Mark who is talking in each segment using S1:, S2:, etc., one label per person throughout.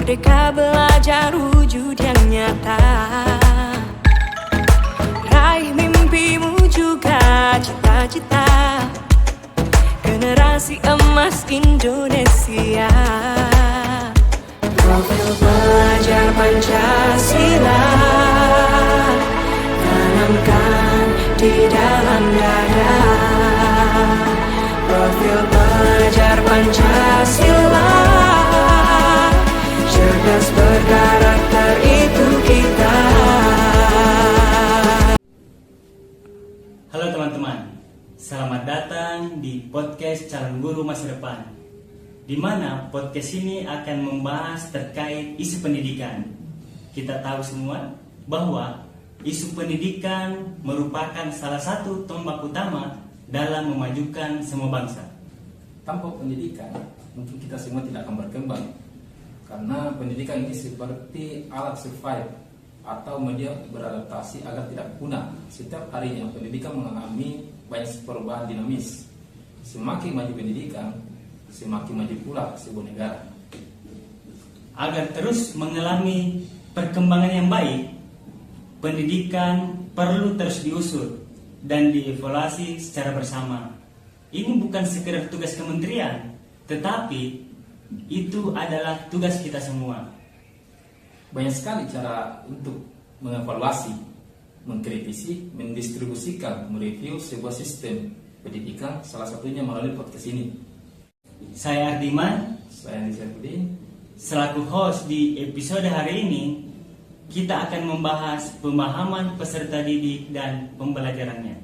S1: Merdeka belajar wujud yang nyata. Raih mimpimu juga cita-cita. Generasi emas Indonesia. Profil pelajar Pancasila tanamkan di dalam dada. Profil pelajar Pancasila, cerdas berkarakter itu kita.
S2: Halo teman-teman, selamat datang di podcast Calon Guru Masa Depan, di mana podcast ini akan membahas terkait isu pendidikan. Kita tahu semua bahwa isu pendidikan merupakan salah satu tombak utama dalam memajukan semua bangsa.
S3: Tanpa pendidikan, mungkin kita semua tidak akan berkembang. Karena pendidikan ini seperti alat survive atau media beradaptasi agar tidak punah. Setiap harinya pendidikan mengalami banyak perubahan dinamis. Semakin maju pendidikan, semakin maju pula sebuah negara.
S2: Agar terus mengalami perkembangan yang baik, pendidikan perlu terus diusut dan dievaluasi secara bersama. Ini bukan sekedar tugas kementerian, tetapi itu adalah tugas kita semua.
S3: Banyak sekali cara untuk mengevaluasi, mengkritisi, mendistribusikan, mereview sebuah sistem pendidikan, salah satunya melalui podcast ini.
S2: Saya Ardiman,
S3: Saya Nisyafuddin.
S2: selaku host di episode hari ini, kita akan membahas pemahaman peserta didik dan pembelajarannya.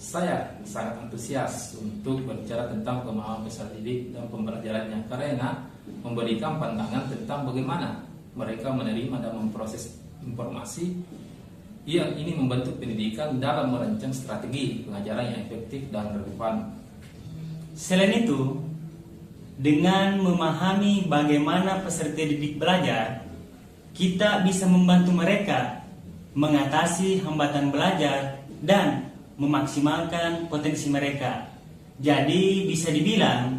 S3: Saya sangat antusias untuk berbicara tentang pemahaman peserta didik dan pembelajarannya karena memberikan pandangan tentang bagaimana mereka menerima dan memproses informasi. Ini membantu pendidikan dalam merancang strategi pengajaran yang efektif dan relevan.
S2: Selain itu, dengan memahami bagaimana peserta didik belajar, kita bisa membantu mereka mengatasi hambatan belajar dan memaksimalkan potensi mereka. Jadi bisa dibilang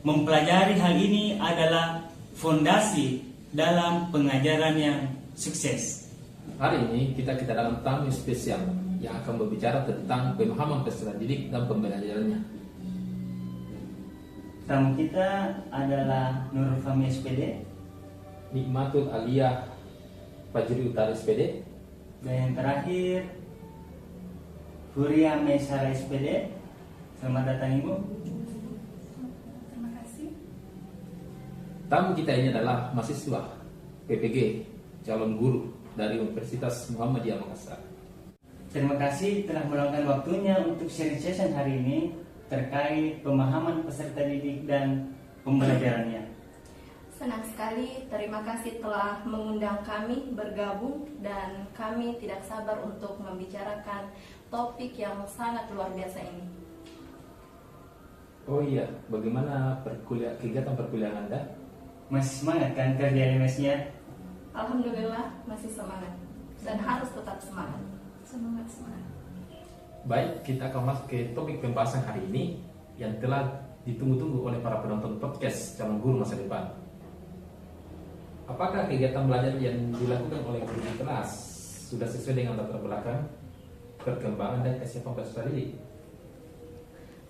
S2: mempelajari hal ini adalah fondasi dalam pengajaran yang sukses.
S3: Hari ini kita dalam tamu spesial yang akan berbicara tentang pemahaman peserta didik dan pembelajarannya.
S2: Tamu kita adalah Nurul Fahmi SPD,
S3: Nikmatul Aliyah Fajri Utara SPD,
S2: dan yang terakhir Huria Maisara SPD. Selamat datang Ibu.
S4: Terima kasih.
S3: Tamu kita ini adalah mahasiswa PPG calon guru dari Universitas Muhammadiyah Makassar.
S2: Terima kasih telah meluangkan waktunya untuk sharing session hari ini terkait pemahaman peserta didik dan pembelajarannya.
S4: Senang sekali, terima kasih telah mengundang kami bergabung dan kami tidak sabar untuk membicarakan topik yang sangat luar biasa ini.
S3: Oh iya, bagaimana kegiatan perkuliahan Anda?
S2: Masih semangat kan kerja LMS-nya?
S4: Alhamdulillah masih semangat dan harus tetap semangat. Semangat.
S3: Baik, kita akan masuk ke topik pembahasan hari ini yang telah ditunggu-tunggu oleh para penonton podcast calon guru masa depan. Apakah kegiatan belajar yang dilakukan oleh guru di kelas sudah sesuai dengan latar belakang, perkembangan dan kesiapan peserta didik?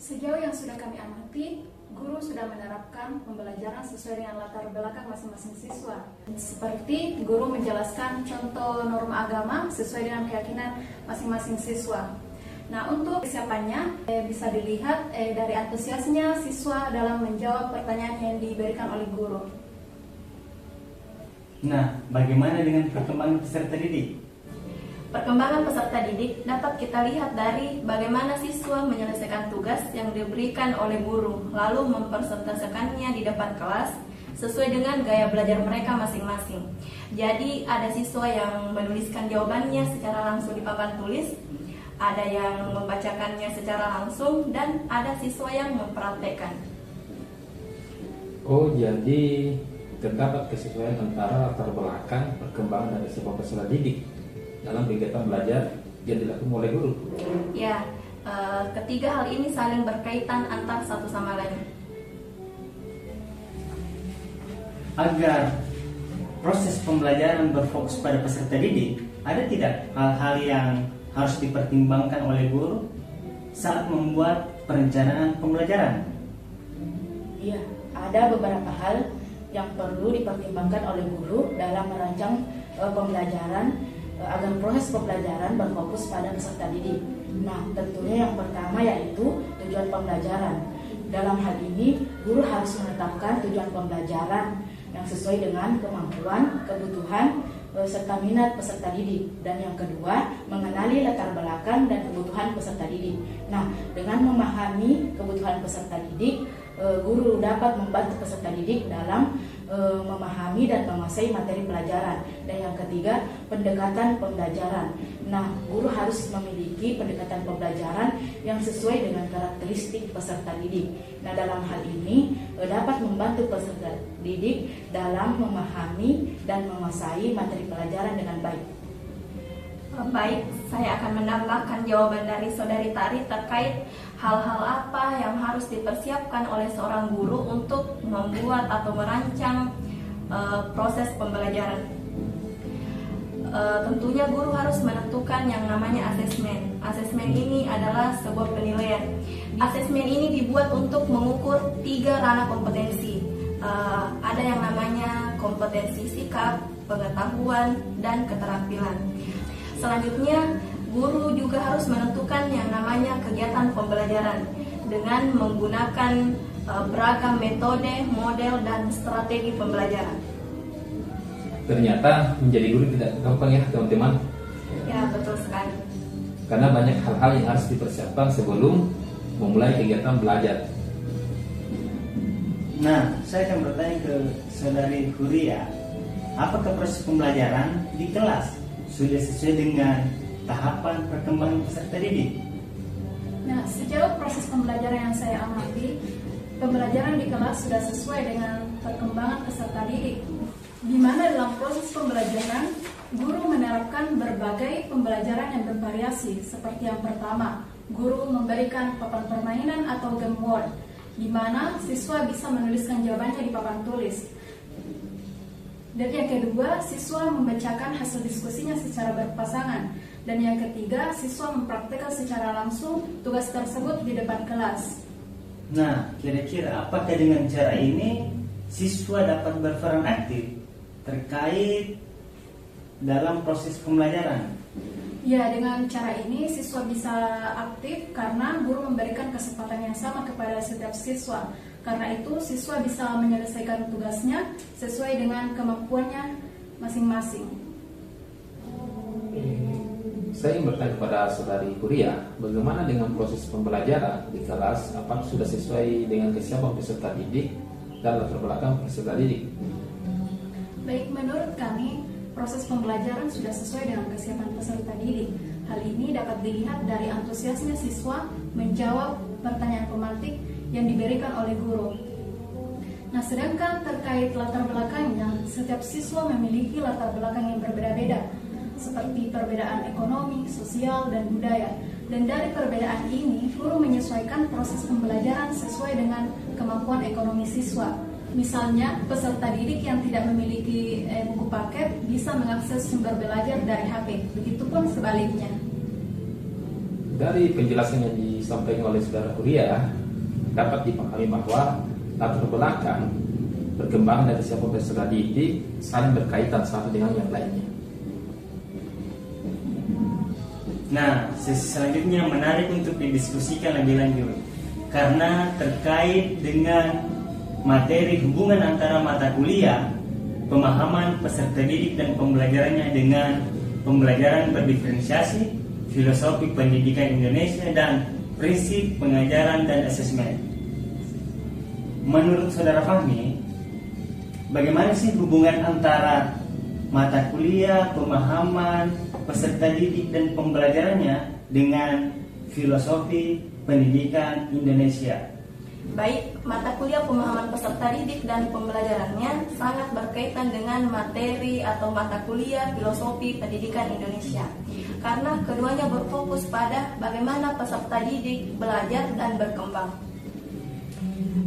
S4: Sejauh yang sudah kami amati, guru sudah menerapkan pembelajaran sesuai dengan latar belakang masing-masing siswa. Seperti guru menjelaskan contoh norma agama sesuai dengan keyakinan masing-masing siswa. Nah, untuk kesiapannya bisa dilihat dari antusiasnya siswa dalam menjawab pertanyaan yang diberikan oleh guru.
S2: Nah, bagaimana dengan perkembangan peserta didik?
S4: Perkembangan peserta didik dapat kita lihat dari bagaimana siswa menyelesaikan tugas yang diberikan oleh guru, lalu mempresentasikannya di depan kelas sesuai dengan gaya belajar mereka masing-masing. Jadi ada siswa yang menuliskan jawabannya secara langsung di papan tulis, ada yang membacakannya secara langsung, dan ada siswa yang mempraktekkan.
S3: Oh, jadi terdapat kesesuaian antara latar belakang perkembangan dari sebuah peserta didik dalam kegiatan belajar yang dilakukan oleh guru.
S4: Ya, ketiga hal ini saling berkaitan antar satu sama lain.
S2: agar proses pembelajaran berfokus pada peserta didik, ada tidak hal-hal yang harus dipertimbangkan oleh guru saat membuat perencanaan pembelajaran?
S5: Iya, ada beberapa hal yang perlu dipertimbangkan oleh guru dalam merancang pembelajaran agar proses pembelajaran berfokus pada peserta didik. Nah, tentunya yang pertama yaitu tujuan pembelajaran. Dalam hal ini, guru harus menetapkan tujuan pembelajaran yang sesuai dengan kemampuan, kebutuhan, serta minat peserta didik. Dan yang kedua, mengenali latar belakang dan kebutuhan peserta didik. Nah, dengan memahami kebutuhan peserta didik, guru dapat membantu peserta didik dalam memahami dan menguasai materi pelajaran. Dan yang ketiga, pendekatan pembelajaran. Nah, guru harus memiliki pendekatan pembelajaran yang sesuai dengan karakteristik peserta didik. Nah, dalam hal ini dapat membantu peserta didik dalam memahami dan menguasai materi pelajaran dengan baik.
S4: Baik, saya akan menambahkan jawaban dari Saudari Tari terkait hal-hal apa yang harus dipersiapkan oleh seorang guru untuk membuat atau merancang proses pembelajaran. Tentunya guru harus menentukan yang namanya asesmen. Asesmen ini adalah sebuah penilaian. Asesmen ini dibuat untuk mengukur 3 ranah kompetensi. Ada yang namanya kompetensi sikap, pengetahuan, dan keterampilan. Selanjutnya, guru juga harus menentukan yang namanya kegiatan pembelajaran dengan menggunakan beragam metode, model, dan strategi pembelajaran.
S3: Ternyata menjadi guru tidak gampang ya teman-teman.
S4: Ya, betul sekali.
S3: Karena banyak hal-hal yang harus dipersiapkan sebelum memulai kegiatan belajar.
S2: Nah, saya akan bertanya ke Saudari Huria, apakah proses pembelajaran di kelas sudah sesuai dengan tahapan perkembangan peserta didik?
S6: Nah, sejauh proses pembelajaran yang saya amati, pembelajaran di kelas sudah sesuai dengan perkembangan peserta didik, di mana dalam proses pembelajaran, guru menerapkan berbagai pembelajaran yang bervariasi. Seperti yang pertama, guru memberikan papan permainan atau game board, di mana siswa bisa menuliskan jawabannya di papan tulis. Dan yang kedua, siswa membacakan hasil diskusinya secara berpasangan. Dan yang ketiga, siswa mempraktikkan secara langsung tugas tersebut di depan kelas.
S2: Nah, kira-kira apakah dengan cara ini siswa dapat berperan aktif terkait dalam proses pembelajaran?
S6: Ya, dengan cara ini siswa bisa aktif karena guru memberikan kesempatan yang sama kepada setiap siswa. Karena itu, siswa bisa menyelesaikan tugasnya sesuai dengan kemampuannya masing-masing.
S3: Saya ingin bertanya kepada Saudari Huria, bagaimana dengan proses pembelajaran di kelas? Apakah sudah sesuai dengan kesiapan peserta didik dan latar belakang peserta didik?
S6: Baik, menurut kami, proses pembelajaran sudah sesuai dengan kesiapan peserta didik. Hal ini dapat dilihat dari antusiasnya siswa menjawab pertanyaan pemantik yang diberikan oleh guru. Nah, sedangkan terkait latar belakangnya, setiap siswa memiliki latar belakang yang berbeda-beda, seperti perbedaan ekonomi, sosial, dan budaya. Dan dari perbedaan ini, guru menyesuaikan proses pembelajaran sesuai dengan kemampuan ekonomi siswa. Misalnya, peserta didik yang tidak memiliki buku paket bisa mengakses sumber belajar dari HP. Begitupun sebaliknya.
S3: Dari penjelasan yang disampaikan oleh Saudara Huria, dapat dipahami bahwa latar belakang perkembangan dari siapa peserta didik saling berkaitan satu dengan yang lainnya.
S2: Nah, sesi selanjutnya menarik untuk didiskusikan lebih lanjut karena terkait dengan materi hubungan antara mata kuliah, pemahaman peserta didik dan pembelajarannya dengan pembelajaran berdiferensiasi, filosofi pendidikan Indonesia, dan prinsip pengajaran dan asesmen. Menurut Saudara Fahmi, bagaimana sih hubungan antara mata kuliah, pemahaman peserta didik dan pembelajarannya dengan filosofi pendidikan Indonesia?
S4: Baik, mata kuliah pemahaman peserta didik dan pembelajarannya sangat berkaitan dengan materi atau mata kuliah filosofi pendidikan Indonesia. Karena keduanya berfokus pada bagaimana peserta didik belajar dan berkembang.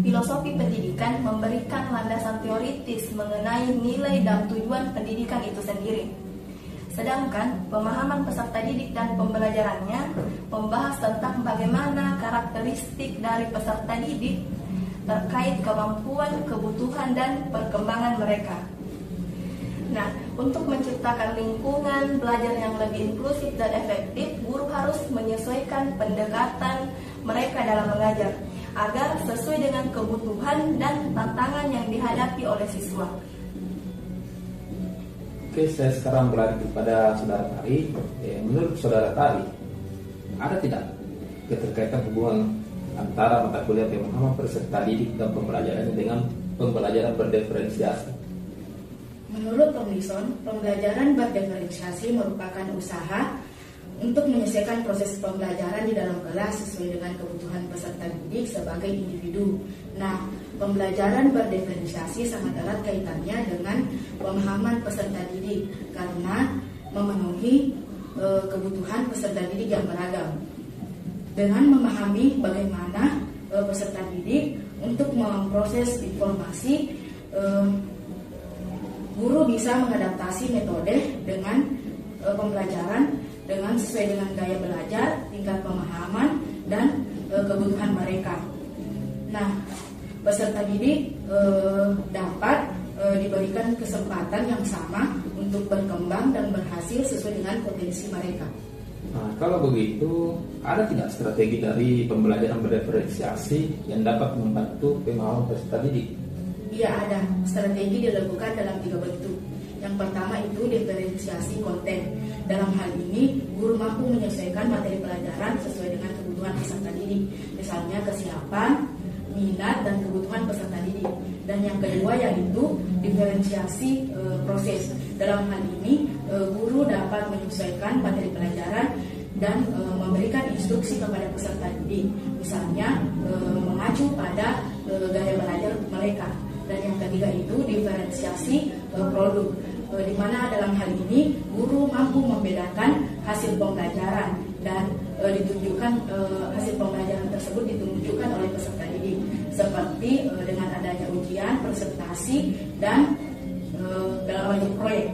S4: Filosofi pendidikan memberikan landasan teoritis mengenai nilai dan tujuan pendidikan itu sendiri. Sedangkan pemahaman peserta didik dan pembelajarannya membahas tentang bagaimana karakteristik dari peserta didik terkait kemampuan, kebutuhan, dan perkembangan mereka. Nah, untuk menciptakan lingkungan belajar yang lebih inklusif dan efektif, guru harus menyesuaikan pendekatan mereka dalam mengajar agar sesuai dengan kebutuhan dan tantangan yang dihadapi oleh siswa.
S3: Oke, saya sekarang beralih kepada Saudara Tari. Menurut Saudara Tari, ada tidak keterkaitan hubungan antara mata kuliah pemahaman peserta didik dan pembelajarannya dengan pembelajaran berdiferensiasi?
S5: Menurut Tomlinson, pembelajaran berdiferensiasi merupakan usaha untuk menyesuaikan proses pembelajaran di dalam kelas sesuai dengan kebutuhan peserta didik sebagai individu. Nah, pembelajaran berdiferensiasi sangat erat kaitannya dengan pemahaman peserta didik karena memenuhi kebutuhan peserta didik yang beragam. Dengan memahami bagaimana peserta didik untuk memproses informasi, guru bisa mengadaptasi metode dengan pembelajaran dengan sesuai dengan gaya belajar, tingkat pemahaman, dan kebutuhan mereka. Nah, peserta didik dapat diberikan kesempatan yang sama untuk berkembang dan berhasil sesuai dengan potensi mereka.
S3: Nah, kalau begitu, ada tidak strategi dari pembelajaran berdiferensiasi yang dapat membantu pemahaman peserta didik?
S5: Iya, ada. Strategi dilakukan dalam 3 bentuk. Yang pertama itu diferensiasi konten. Dalam hal ini, guru mampu menyesuaikan materi pelajaran sesuai dengan kebutuhan peserta didik. Misalnya kesiapan, minat, dan kebutuhan peserta didik. Dan yang kedua yaitu diferensiasi proses. Dalam hal ini, guru dapat menyesuaikan materi pelajaran dan memberikan instruksi kepada peserta didik. Misalnya mengacu pada gaya belajar mereka. Dan yang ketiga itu diferensiasi produk, di mana dalam hal ini guru mampu membedakan hasil pembelajaran dan ditunjukkan hasil pembelajaran tersebut ditunjukkan oleh peserta didik seperti dengan adanya ujian, presentasi, dan dalam bentuk proyek.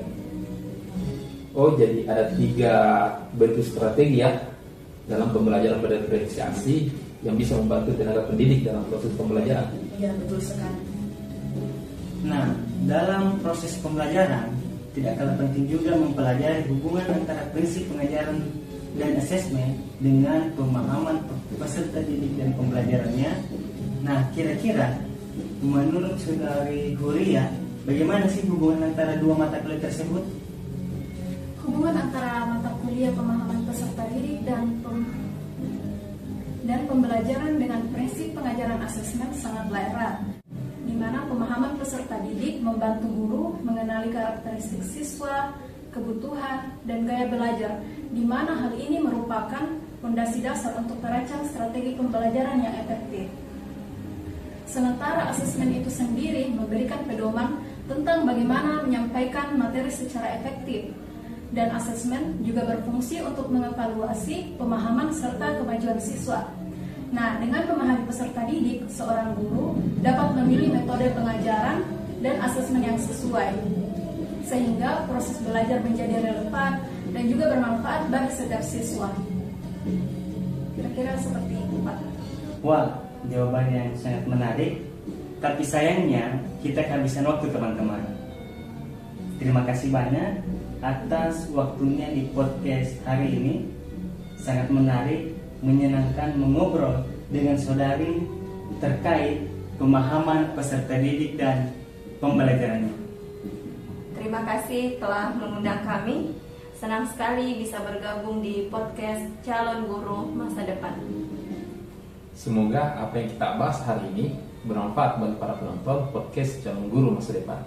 S3: Oh, jadi ada 3 bentuk strategi ya dalam pembelajaran berdiferensiasi yang bisa membantu tenaga pendidik dalam proses pembelajaran.
S5: Iya, betul sekali.
S2: Nah, dalam proses pembelajaran tidak kalah penting juga mempelajari hubungan antara prinsip pengajaran dan asesmen dengan pemahaman peserta didik dan pembelajarannya. Nah, kira-kira menurut Saudari Huria, bagaimana sih hubungan antara 2 mata kuliah tersebut?
S6: Hubungan antara mata kuliah pemahaman peserta didik dan pembelajaran dengan prinsip pengajaran asesmen sangatlah erat, di mana pemahaman peserta didik membantu guru mengenali karakteristik siswa, kebutuhan, dan gaya belajar, di mana hal ini merupakan fondasi dasar untuk merancang strategi pembelajaran yang efektif. Sementara asesmen itu sendiri memberikan pedoman tentang bagaimana menyampaikan materi secara efektif, dan asesmen juga berfungsi untuk mengevaluasi pemahaman serta kemajuan siswa. Nah, dengan memahami peserta didik, seorang guru dapat memilih metode pengajaran dan asesmen yang sesuai, sehingga proses belajar menjadi relevan dan juga bermanfaat bagi setiap siswa. Kira-kira seperti itu, Pak.
S2: Wah, jawaban yang sangat menarik, tapi sayangnya kita kehabisan waktu, teman-teman. Terima kasih banyak atas waktunya di podcast hari ini. Sangat menarik, menyenangkan mengobrol dengan saudari terkait pemahaman peserta didik dan pembelajarannya.
S4: Terima kasih telah mengundang kami. Senang sekali bisa bergabung di podcast Calon Guru Masa Depan.
S3: Semoga apa yang kita bahas hari ini bermanfaat bagi para penonton podcast Calon Guru Masa Depan.